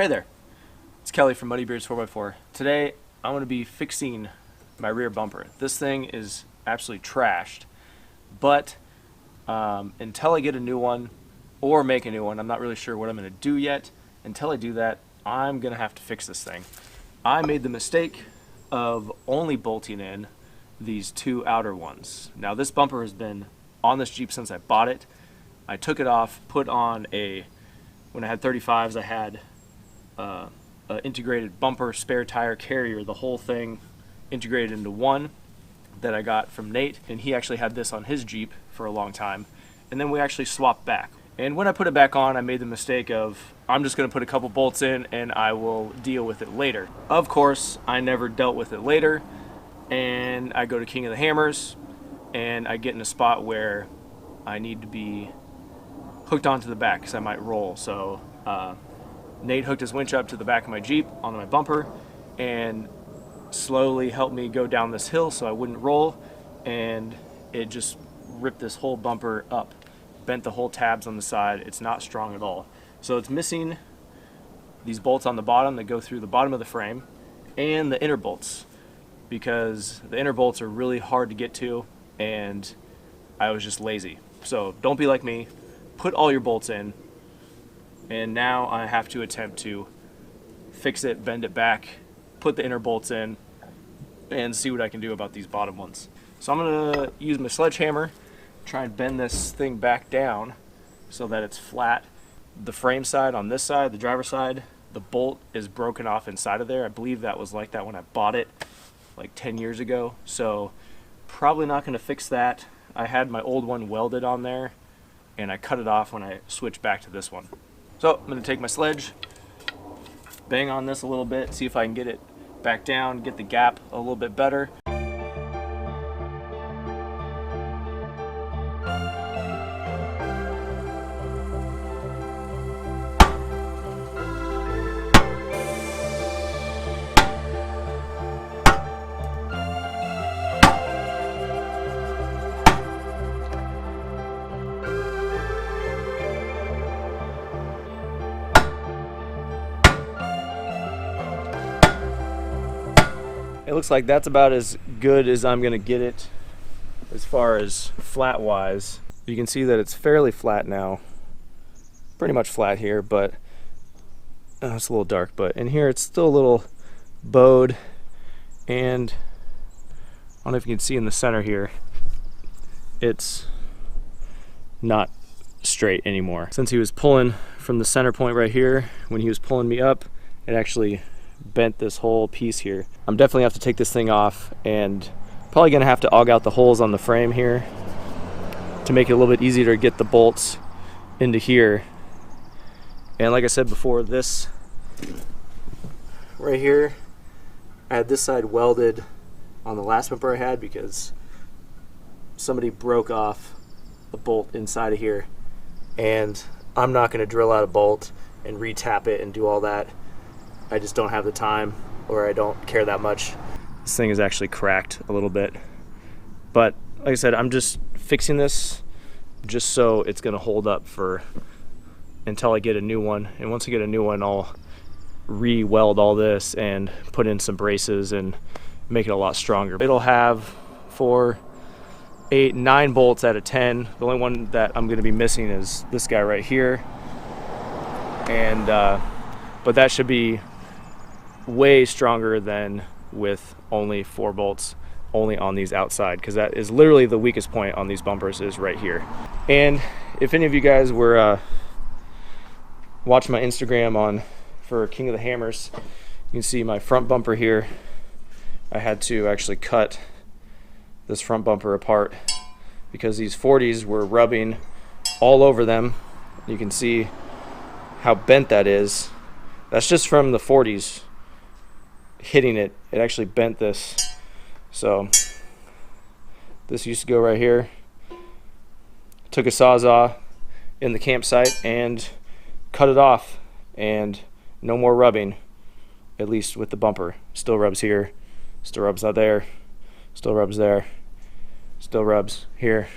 Hey there, it's Kelly from Muddybeards 4x4. Today I'm going to be fixing my rear bumper. This thing is absolutely trashed, but until I get a new one or make a new one, I'm not really sure what I'm going to do yet. Until I do that, I'm going to have to fix this thing. I made the mistake of only bolting in these two outer ones. Now this bumper has been on this Jeep since I bought it. I took it off, put on when I had 35s, I had an integrated bumper, spare tire, carrier, the whole thing integrated into one that I got from Nate, and he actually had this on his Jeep for a long time, and then we actually swapped back. And when I put it back on, I made the mistake of, I'm just going to put a couple bolts in and I will deal with it later. Of course, I never dealt with it later, and I go to King of the Hammers, and I get in a spot where I need to be hooked onto the back because I might roll. So Nate hooked his winch up to the back of my Jeep onto my bumper and slowly helped me go down this hill so I wouldn't roll, and it just ripped this whole bumper up, bent the whole tabs on the side. It's not strong at all. So it's missing these bolts on the bottom that go through the bottom of the frame and the inner bolts, because the inner bolts are really hard to get to and I was just lazy. So don't be like me, put all your bolts in, and now I have to attempt to fix it, bend it back, put the inner bolts in, and see what I can do about these bottom ones. So I'm gonna use my sledgehammer, try and bend this thing back down so that it's flat. The frame side on this side, the driver's side, the bolt is broken off inside of there. I believe that was like that when I bought it like 10 years ago. So probably not gonna fix that. I had my old one welded on there and I cut it off when I switched back to this one. So I'm gonna take my sledge, bang on this a little bit, see if I can get it back down, get the gap a little bit better. It looks like that's about as good as I'm gonna get it as far as flat wise. You can see that it's fairly flat now, pretty much flat here, but it's a little dark, but in here it's still a little bowed, and I don't know if you can see in the center here, it's not straight anymore. Since he was pulling from the center point right here, when he was pulling me up, it actually bent this whole piece here. I'm definitely have to take this thing off, and probably gonna have to aug out the holes on the frame here to make it a little bit easier to get the bolts into here. And like I said before, this right here, I had this side welded on the last bumper I had because somebody broke off a bolt inside of here, and I'm not gonna drill out a bolt and re-tap it and do all that. I just don't have the time, or I don't care that much. This thing is actually cracked a little bit. But like I said, I'm just fixing this just so it's gonna hold up until I get a new one. And once I get a new one, I'll re-weld all this and put in some braces and make it a lot stronger. It'll have 4, 8, 9 bolts out of 10. The only one that I'm gonna be missing is this guy right here. And but that should be way stronger than with only 4 bolts only on these outside, because that is literally the weakest point on these bumpers, is right here. And if any of you guys were watching my Instagram for King of the Hammers, you can see my front bumper here. I had to actually cut this front bumper apart because these 40s were rubbing all over them. You can see how bent that is. That's just from the 40s hitting it. It actually bent this. So this used to go right here. Took a Sawzall in the campsite and cut it off, and no more rubbing, at least with the bumper. Still rubs here, still rubs out there, still rubs there, still rubs here.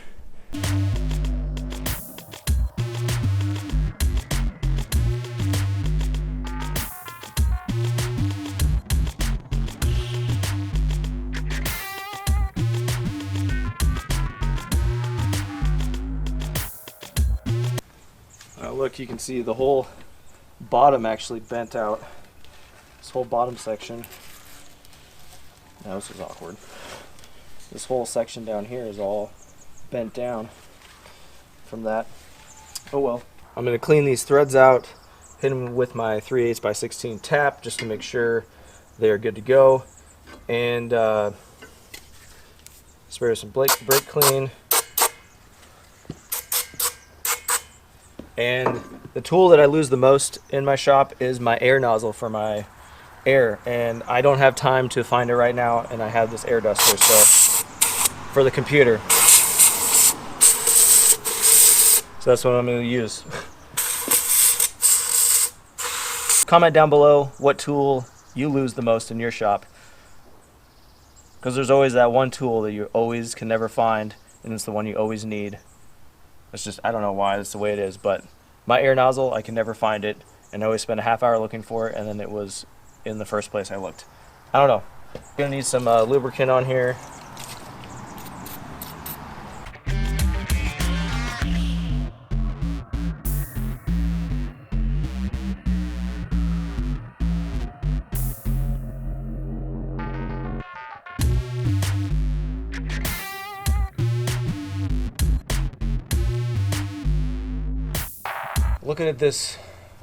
look, you can see the whole bottom actually bent out. This whole bottom section. Now this is awkward. This whole section down here is all bent down from that. Oh well. I'm going to clean these threads out, hit them with my 3/8 by 16 tap just to make sure they're good to go, and spray some brake clean. And the tool that I lose the most in my shop is my air nozzle for my air, and I don't have time to find it right now, and I have this air duster so for the computer. So that's what I'm going to use. Comment down below what tool you lose the most in your shop, because there's always that one tool that you always can never find, and it's the one you always need. It's just, I don't know why that's the way it is, but my air nozzle, I can never find it, and I always spend a half hour looking for it, and then it was in the first place I looked. I don't know. Gonna need some lubricant on here. Looking at this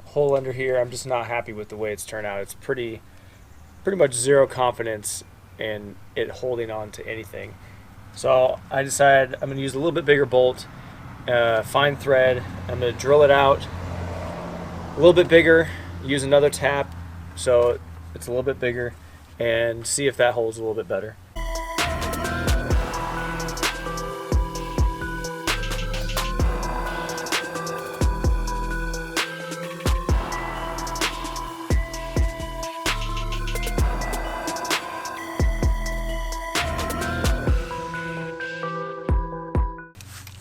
hole under here, I'm just not happy with the way it's turned out. It's pretty much zero confidence in it holding on to anything. So I decided I'm going to use a little bit bigger bolt, fine thread. I'm going to drill it out a little bit bigger, use another tap so it's a little bit bigger, and see if that holds a little bit better.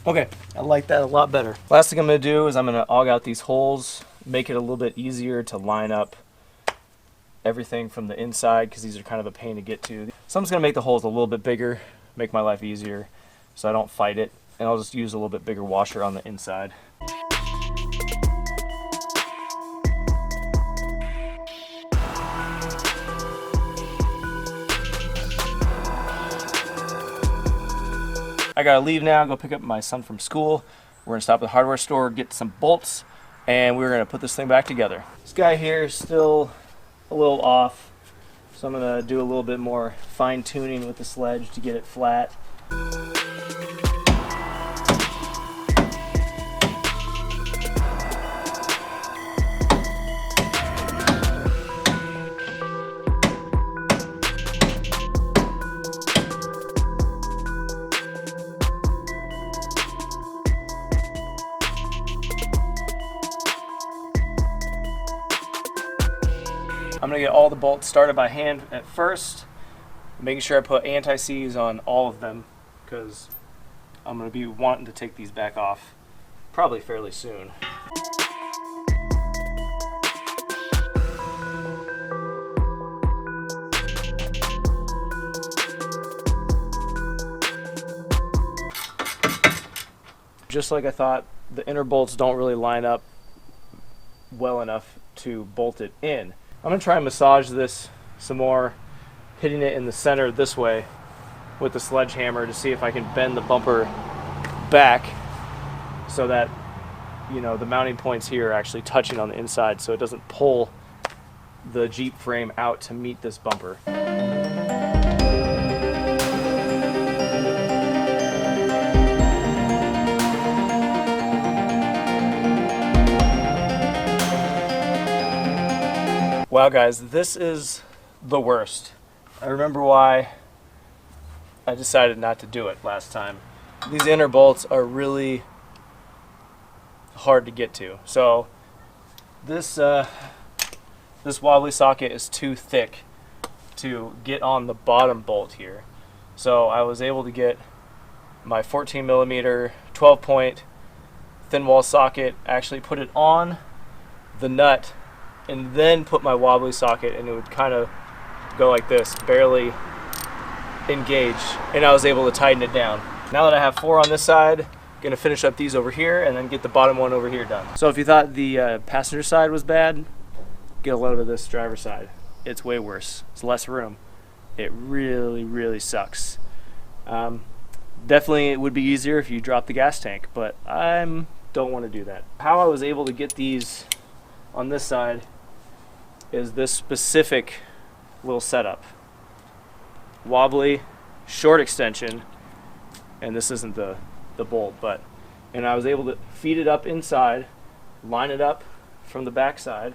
Okay, I like that a lot better. Last thing I'm going to do is I'm going to aug out these holes, make it a little bit easier to line up everything from the inside, because these are kind of a pain to get to. So I'm just going to make the holes a little bit bigger, make my life easier so I don't fight it, and I'll just use a little bit bigger washer on the inside. I gotta leave now, go pick up my son from school. We're gonna stop at the hardware store, get some bolts, and we're gonna put this thing back together. This guy here is still a little off, so I'm gonna do a little bit more fine tuning with the sledge to get it flat. I'm going to get all the bolts started by hand at first, making sure I put anti-seize on all of them, because I'm going to be wanting to take these back off probably fairly soon. Just like I thought, the inner bolts don't really line up well enough to bolt it in. I'm going to try and massage this some more, hitting it in the center this way with the sledgehammer to see if I can bend the bumper back so that, you know, the mounting points here are actually touching on the inside, so it doesn't pull the Jeep frame out to meet this bumper. Wow guys, this is the worst. I remember why I decided not to do it last time. These inner bolts are really hard to get to. So this wobbly socket is too thick to get on the bottom bolt here. So I was able to get my 14mm 12-point thin wall socket, actually put it on the nut, and then put my wobbly socket, and it would kind of go like this, barely engage, and I was able to tighten it down. Now that I have 4 on this side, Gonna finish up these over here and then get the bottom one over here done. So if you thought the passenger side was bad, get a load of this driver's side. It's way worse. It's less room. It really, really sucks. Definitely it would be easier if you dropped the gas tank, but I don't want to do that. How I was able to get these on this side is this specific little setup. Wobbly, short extension, and this isn't the bolt, and I was able to feed it up inside, line it up from the back side,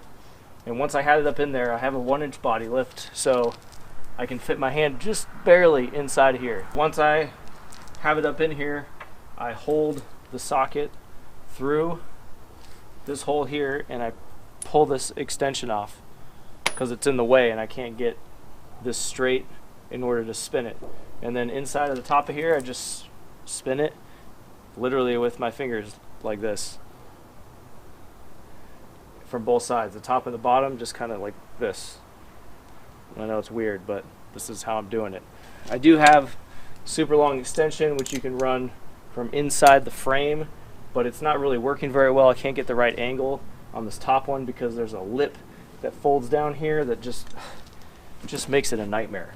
and once I had it up in there, I have a 1-inch body lift, so I can fit my hand just barely inside here. Once I have it up in here, I hold the socket through this hole here and I pull this extension off because it's in the way and I can't get this straight in order to spin it. And then inside of the top of here, I just spin it literally with my fingers like this from both sides, the top and the bottom, just kind of like this. I know it's weird, but this is how I'm doing it. I do have super long extension which you can run from inside the frame, but it's not really working very well. I can't get the right angle on this top one because there's a lip that folds down here that just makes it a nightmare.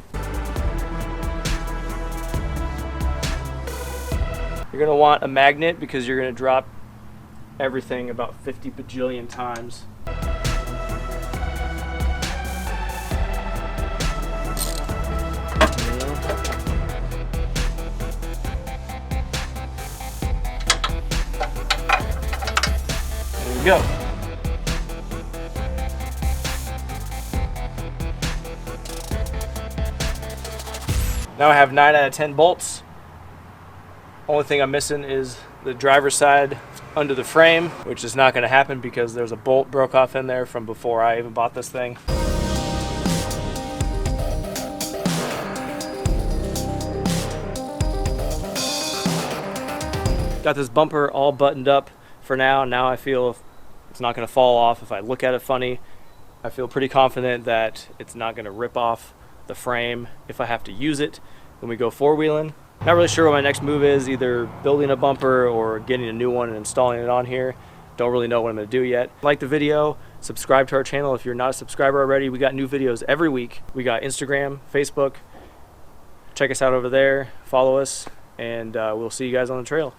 You're gonna want a magnet because you're gonna drop everything about 50 bajillion times. There we go. Now I have 9 out of 10 bolts. Only thing I'm missing is the driver's side under the frame, which is not going to happen because there's a bolt broke off in there from before I even bought this thing. Got this bumper all buttoned up for now. Now I feel it's not going to fall off if I look at it funny. I feel pretty confident that it's not going to rip off the frame if I have to use it when we go four-wheeling. Not really sure what my next move is, either building a bumper or getting a new one and installing it on here. Don't really know what I'm going to do yet. Like the video, subscribe to our channel if you're not a subscriber already. We got new videos every week. We got Instagram, Facebook. Check us out over there, follow us, and we'll see you guys on the trail.